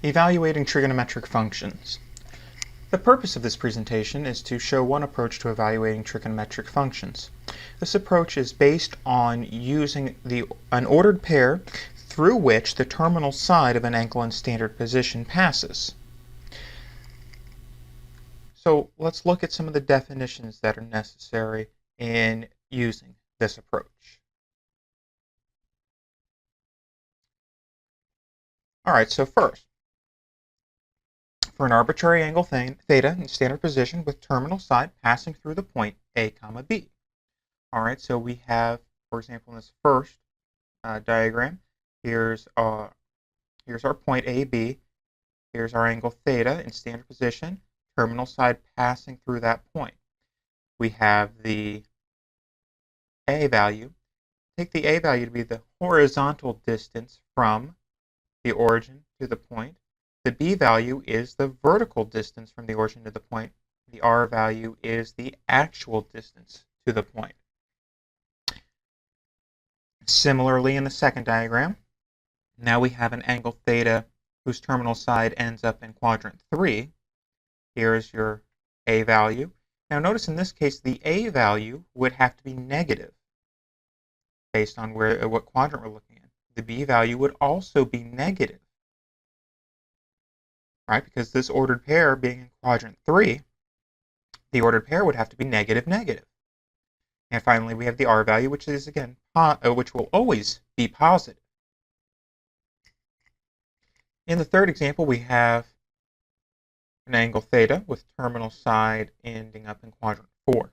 Evaluating trigonometric functions. The purpose of this presentation is to show one approach to evaluating trigonometric functions. This approach is based on using an ordered pair through which the terminal side of an angle in standard position passes. So let's look at some of the definitions that are necessary in using this approach. All right, so first, for an arbitrary angle theta in standard position with terminal side passing through the point A, comma B. All right, so we have, for example, in this first diagram, here's our point AB. Here's our angle theta in standard position, terminal side passing through that point. We have the A value. Take the A value to be the horizontal distance from the origin to the point. The B value is the vertical distance from the origin to the point. The R value is the actual distance to the point. Similarly, in the second diagram, now we have an angle theta whose terminal side ends up in quadrant 3. Here's your A value. Now notice in this case the A value would have to be negative based on what quadrant we're looking at. The B value would also be negative. Right, because this ordered pair being in quadrant 3, the ordered pair would have to be negative, negative. And finally, we have the R value, which is, again, which will always be positive. In the third example, we have an angle theta with terminal side ending up in quadrant 4.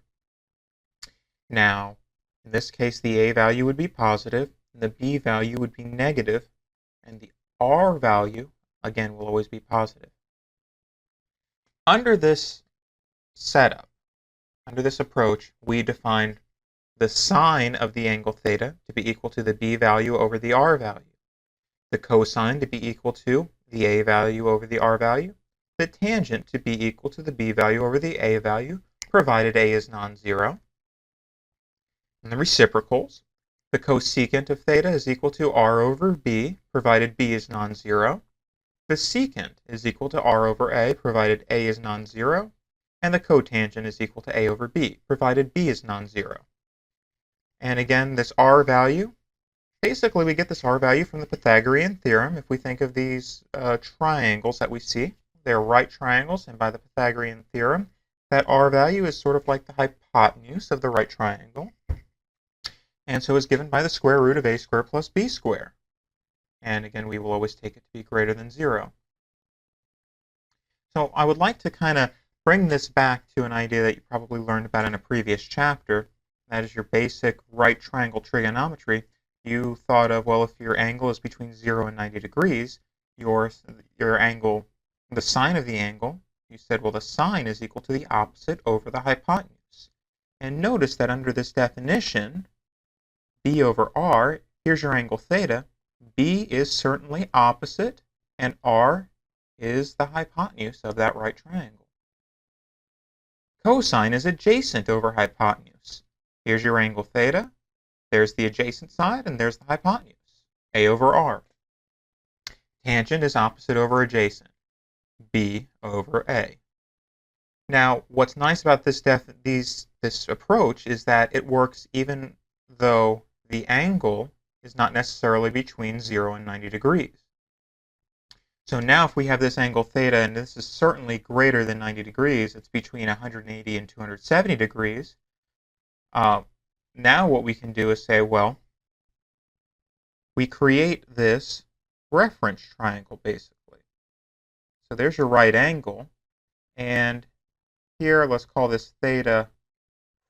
Now, in this case, the A value would be positive, and the B value would be negative, and the R value, again, will always be positive. Under this setup, under this approach, we define the sine of the angle theta to be equal to the B value over the R value, the cosine to be equal to the A value over the R value, the tangent to be equal to the B value over the A value, provided A is non-zero, and the reciprocals. The cosecant of theta is equal to R over B, provided B is non-zero. The secant is equal to R over A, provided A is non-zero. And the cotangent is equal to A over B, provided B is non-zero. And again, this R value, basically we get this R value from the Pythagorean theorem. If we think of these triangles that we see, they're right triangles, and by the Pythagorean theorem, that R value is sort of like the hypotenuse of the right triangle. And so is given by the square root of A squared plus B squared. And again, we will always take it to be greater than 0. So I would like to kind of bring this back to an idea that you probably learned about in a previous chapter. That is your basic right triangle trigonometry. You thought of, well, if your angle is between 0 and 90 degrees, your angle, the sine of the angle, you said, well, the sine is equal to the opposite over the hypotenuse. And notice that under this definition, B over R, here's your angle theta. B is certainly opposite, and R is the hypotenuse of that right triangle. Cosine is adjacent over hypotenuse. Here's your angle theta. There's the adjacent side, and there's the hypotenuse, A over R. Tangent is opposite over adjacent, B over A. Now, what's nice about this approach is that it works even though the angle is not necessarily between 0 and 90 degrees. So now if we have this angle theta, and this is certainly greater than 90 degrees, it's between 180 and 270 degrees, now what we can do is say, well, we create this reference triangle, basically. So there's your right angle, and here let's call this theta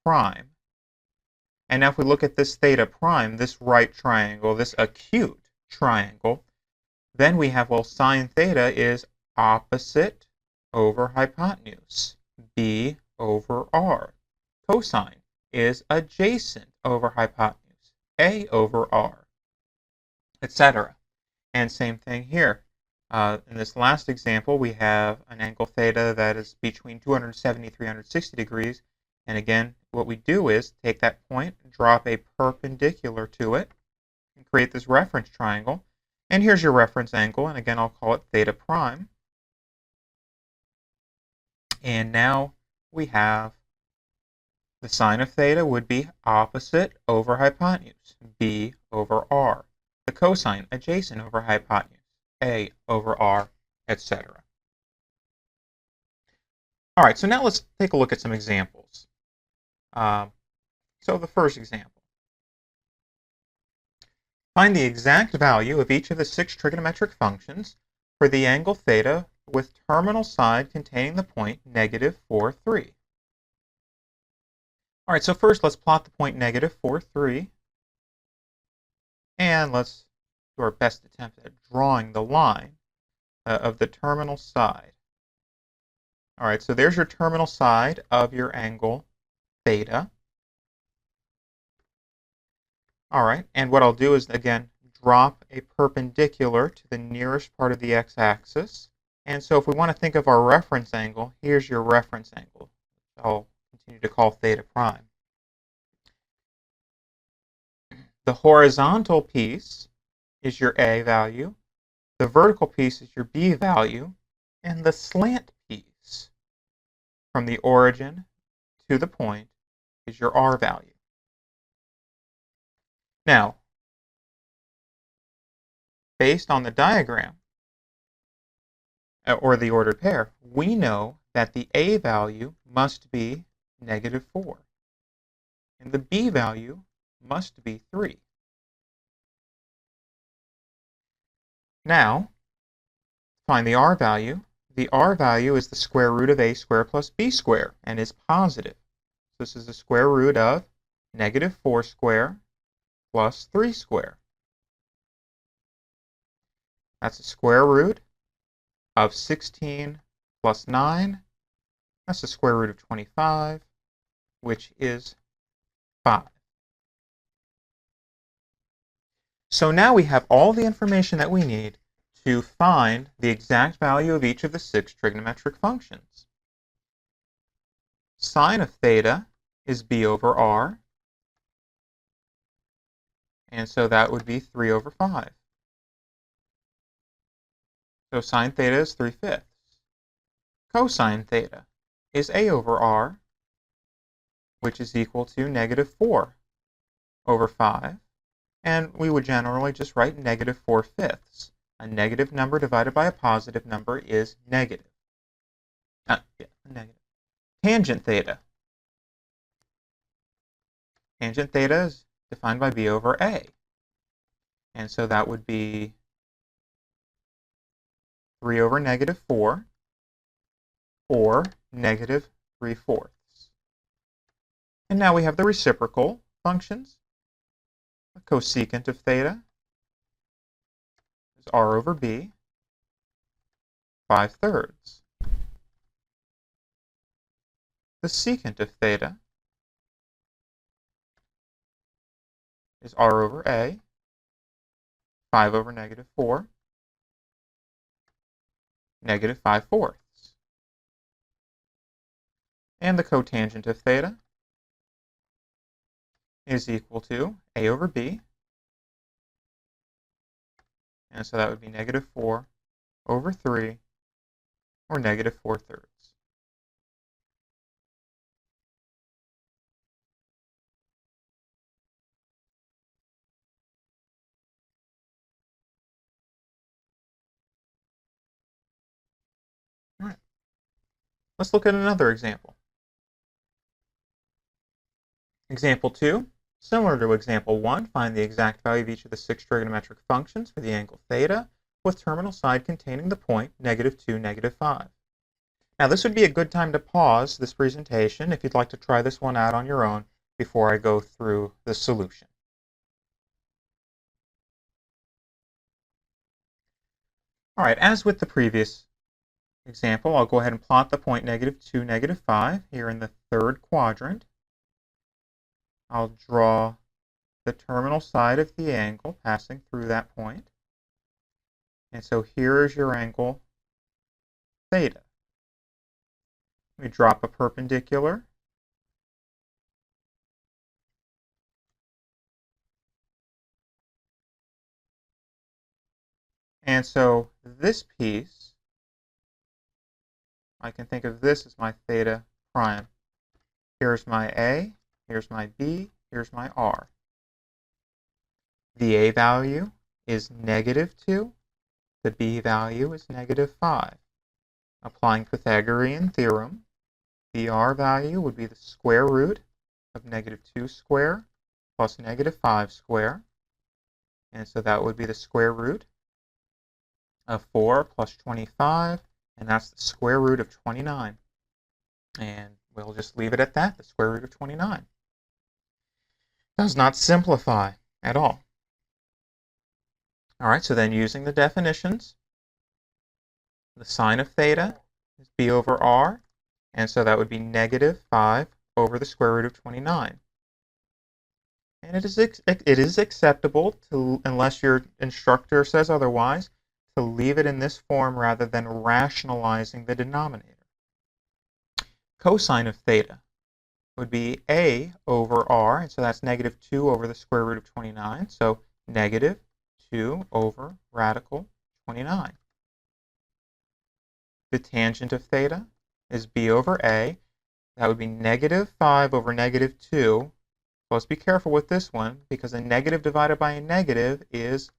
prime. And now if we look at this theta prime, this right triangle, this acute triangle, then we have, well, sine theta is opposite over hypotenuse, B over R. Cosine is adjacent over hypotenuse, A over R, etc. And same thing here. In this last example, we have an angle theta that is between 270 and 360 degrees. And again, what we do is take that point, drop a perpendicular to it, and create this reference triangle. And here's your reference angle, and again, I'll call it theta prime. And now we have the sine of theta would be opposite over hypotenuse, b over r. The cosine adjacent over hypotenuse, a over r, etc. All right, so now let's take a look at some examples. So the first example. Find the exact value of each of the 6 trigonometric functions for the angle theta with terminal side containing the point -4, 3. All right, so first let's plot the point -4, 3. And let's do our best attempt at drawing the line of the terminal side. All right, so there's your terminal side of your angle theta. All right, and what I'll do is, again, drop a perpendicular to the nearest part of the x-axis. And so if we want to think of our reference angle, here's your reference angle. I'll continue to call theta prime. The horizontal piece is your A value, the vertical piece is your B value, and the slant piece from the origin to the point is your R value. Now, based on the diagram, or the ordered pair, we know that the A value must be -4, and the B value must be 3. Now, find the R value. The R value is the square root of A squared plus B squared, and is positive. So this is the square root of -4 squared plus 3 squared. That's the square root of 16 plus 9. That's the square root of 25, which is 5. So now we have all the information that we need to find the exact value of each of the 6 trigonometric functions. Sine of theta is b over r, and so that would be 3 over 5. So sine theta is 3/5. Cosine theta is a over r, which is equal to -4 over 5. And we would generally just write -4/5. A negative number divided by a positive number is negative. Negative. Tangent theta. Tangent theta is defined by b over a. And so that would be 3 over -4, or -3/4. And now we have the reciprocal functions. The cosecant of theta is r over b, 5/3. The secant of theta is r over a, 5 over -4, -5/4. And the cotangent of theta is equal to a over b, and so that would be -4 over 3, or -4/3. All right. Let's look at another example. Example 2, similar to example 1, find the exact value of each of the 6 trigonometric functions for the angle theta with terminal side containing the point -2, -5. Now this would be a good time to pause this presentation if you'd like to try this one out on your own before I go through the solution. All right, as with the previous example, I'll go ahead and plot the point -2, -5 here in the third quadrant. I'll draw the terminal side of the angle passing through that point. And so here is your angle theta. We drop a perpendicular And so this piece, I can think of this as my theta prime. Here's my A, here's my B, here's my R. The A value is -2, the B value is -5. Applying Pythagorean theorem, the R value would be the square root of -2 squared plus -5 squared. And so that would be the square root of 4 plus 25, and that's the square root of 29. And we'll just leave it at that, the square root of 29. Does not simplify at all. All right, so then using the definitions, the sine of theta is b over r, and so that would be -5 over the square root of 29. And it is acceptable to, unless your instructor says otherwise, to leave it in this form rather than rationalizing the denominator. Cosine of theta would be a over r, and so that's -2 over the square root of 29, so -2 over radical 29. The tangent of theta is b over a. That would be -5 over -2. Let's be careful with this one, because a negative divided by a negative is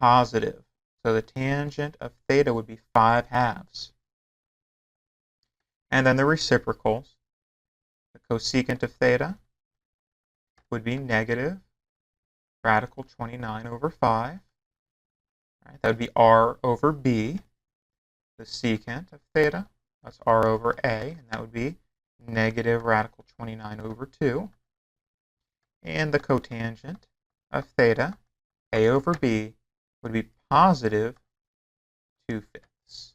positive. So the tangent of theta would be 5/2. And then the reciprocals. The cosecant of theta would be negative radical 29 over 5. All right, that would be r over b. The secant of theta, that's r over a, and that would be negative radical 29 over 2. And the cotangent of theta, a over b, would be positive 2/5.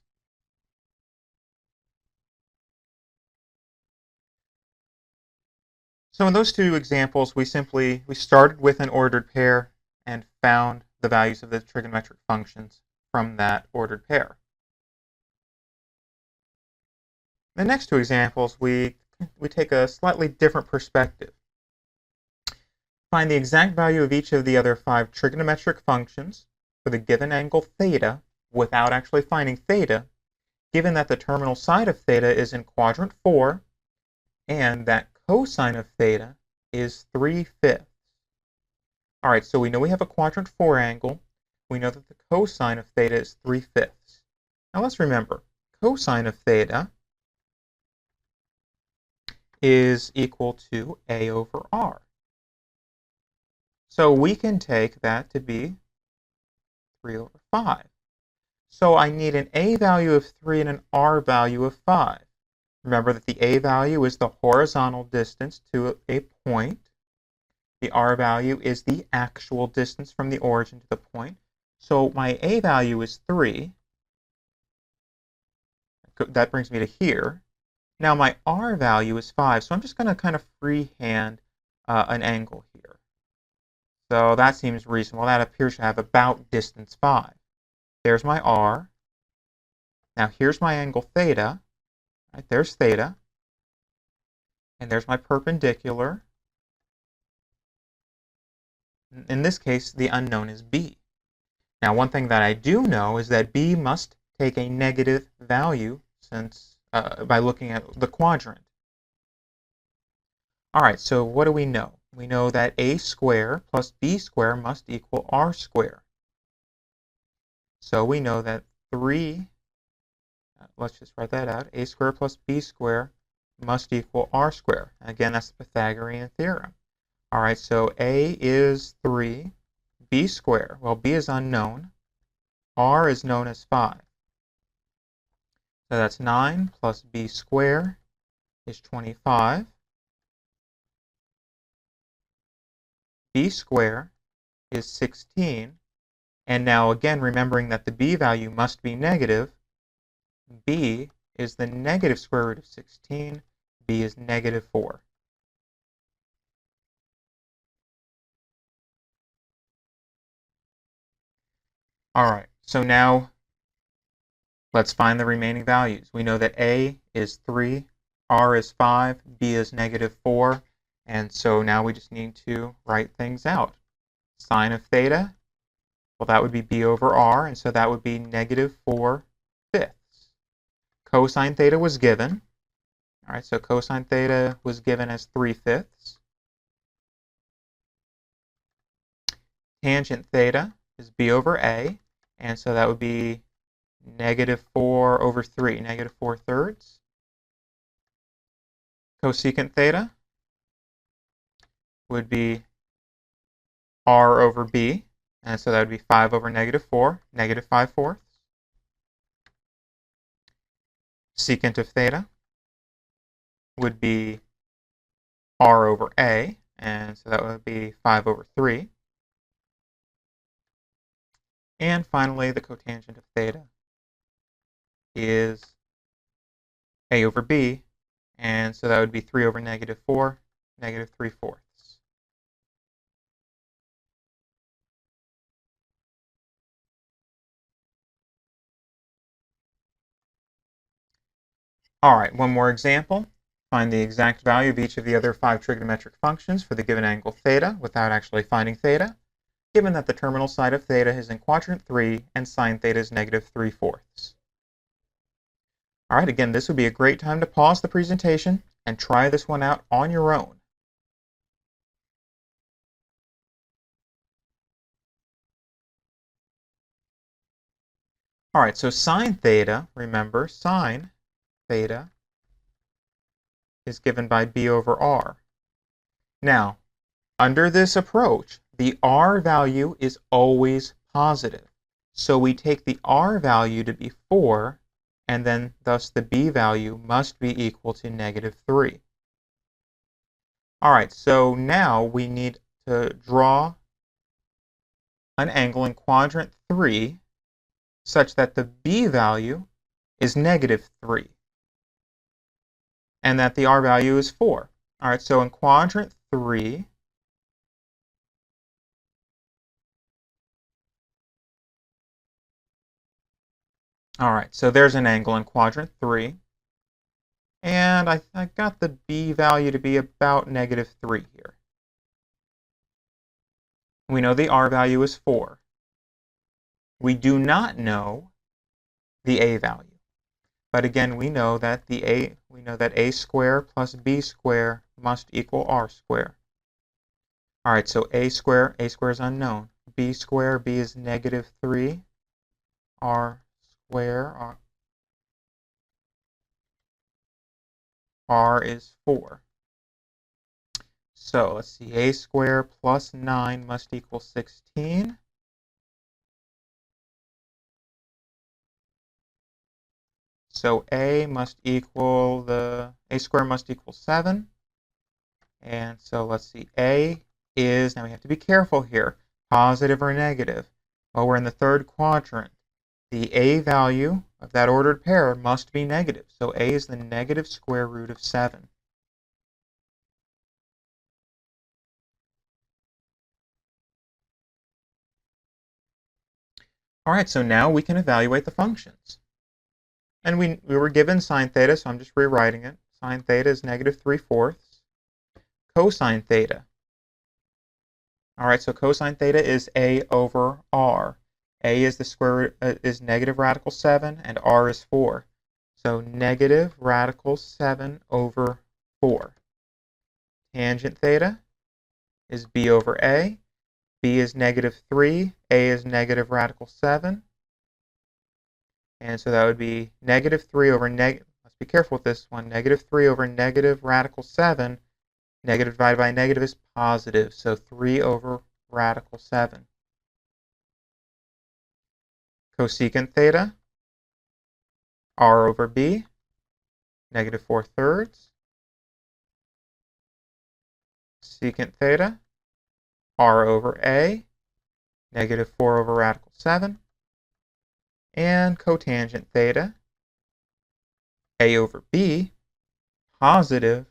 So in those two examples, we started with an ordered pair and found the values of the trigonometric functions from that ordered pair. The next two examples, we take a slightly different perspective. Find the exact value of each of the other 5 trigonometric functions for the given angle theta without actually finding theta, given that the terminal side of theta is in quadrant 4 and that cosine of theta is 3/5. All right, so we know we have a quadrant 4 angle. We know that the cosine of theta is 3/5. Now let's remember, cosine of theta is equal to a over r. So we can take that to be 3 over 5. So I need an a value of 3 and an r value of 5. Remember that the a value is the horizontal distance to a point. The r value is the actual distance from the origin to the point. So my a value is 3. That brings me to here. Now my r value is 5, so I'm just going to kind of freehand an angle here. So that seems reasonable. That appears to have about distance 5. There's my r. Now here's my angle theta. Right, there's theta. And there's my perpendicular. In this case, the unknown is b. Now one thing that I do know is that b must take a negative value since by looking at the quadrant. All right, so what do we know? We know that a squared plus b squared must equal r squared. So we know that 3, let's just write that out, a squared plus b squared must equal r squared. Again, that's the Pythagorean theorem. All right, so a is 3, b squared, well, b is unknown, r is known as 5. So that's 9 plus b squared is 25. B squared is 16. And now again, remembering that the b value must be negative, b is the negative square root of 16. B is -4. All right, so now let's find the remaining values. We know that a is 3, r is 5, b is -4, and so now we just need to write things out. Sine of theta, Well, that would be b over r, and so that would be negative 4/5. Cosine theta was given. All right, so cosine theta was given as 3/5. Tangent theta is b over a, and so that would be negative 4/3, negative 4/3. Cosecant theta would be r over b, and so that would be 5 over negative 4, negative 5/4. Secant of theta would be r over a, and so that would be 5/3. And finally, the cotangent of theta is a over b, and so that would be 3 over negative 4, negative 3/4. All right, one more example. Find the exact value of each of the other 5 trigonometric functions for the given angle theta without actually finding theta, given that the terminal side of theta is in quadrant 3 and sine theta is negative 3/4. All right, again, this would be a great time to pause the presentation and try this one out on your own. All right, so sine theta, remember, sine theta is given by b over r. Now, under this approach, the r value is always positive. So we take the r value to be 4, and then thus the b value must be equal to negative 3. All right, so now we need to draw an angle in quadrant 3 such that the b value is negative 3 and that the r value is 4. All right, so in quadrant 3, all right, so there's an angle in quadrant 3, and I got the b value to be about negative 3 here. We know the r value is 4. We do not know the a value. But again, we know that a squared plus b squared must equal r squared. All right, so a squared is unknown. B squared, b is negative 3. R squared, r is 4. So let's see, a squared plus 9 must equal 16. So a squared must equal 7. And so let's see, a is, now we have to be careful here, positive or negative. Well, we're in the third quadrant. The a value of that ordered pair must be negative. So a is the negative square root of 7. All right, so now we can evaluate the functions. And we were given sine theta, so I'm just rewriting it. Sine theta is negative 3/4. Cosine theta. All right, so cosine theta is a over r. A is the square root, is negative radical 7, and r is 4. So negative radical 7 over 4. Tangent theta is b over a. B is negative 3. A is negative radical 7. And so that would be negative 3 over negative, let's be careful with this one, negative 3 over negative radical 7. Negative divided by negative is positive, so 3 over radical 7. Cosecant theta, r over b, negative 4/3. Secant theta, r over a, negative 4 over radical 7. And cotangent theta, a over b, positive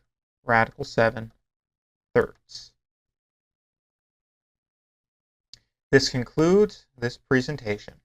radical 7/3. This concludes this presentation.